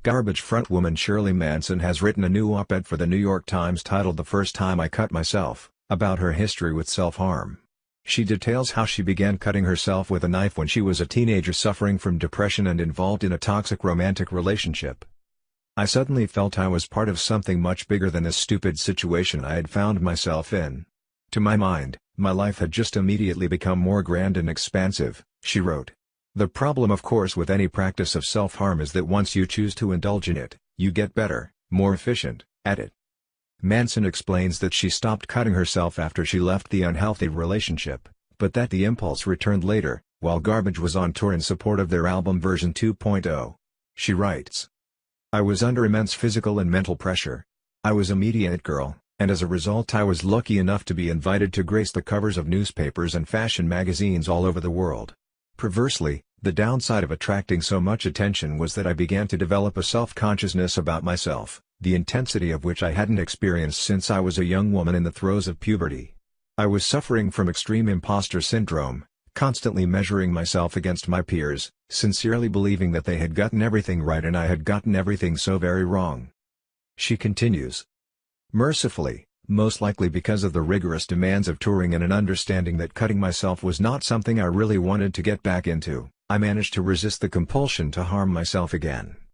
Garbage frontwoman Shirley Manson has written a new op-ed for the New York Times titled "The First Time I Cut Myself," about her history with self-harm. She details how she began cutting herself with a knife when she was a teenager suffering from depression and involved in a toxic romantic relationship. "I suddenly felt I was part of something much bigger than this stupid situation I had found myself in. To my mind, my life had just immediately become more grand and expansive," she wrote. The problem of course with any practice of self-harm is that once you choose to indulge in it, you get better, more efficient, at it. Manson explains that she stopped cutting herself after she left the unhealthy relationship, but that the impulse returned later, while Garbage was on tour in support of their album version 2.0. She writes, "I was under immense physical and mental pressure. I was a media it girl, and as a result I was lucky enough to be invited to grace the covers of newspapers and fashion magazines all over the world. Perversely, the downside of attracting so much attention was that I began to develop a self-consciousness about myself, the intensity of which I hadn't experienced since I was a young woman in the throes of puberty. I was suffering from extreme imposter syndrome, constantly measuring myself against my peers, sincerely believing that they had gotten everything right and I had gotten everything so very wrong." She continues, "Mercifully, most likely because of the rigorous demands of touring and an understanding that cutting myself was not something I really wanted to get back into, I managed to resist the compulsion to harm myself again.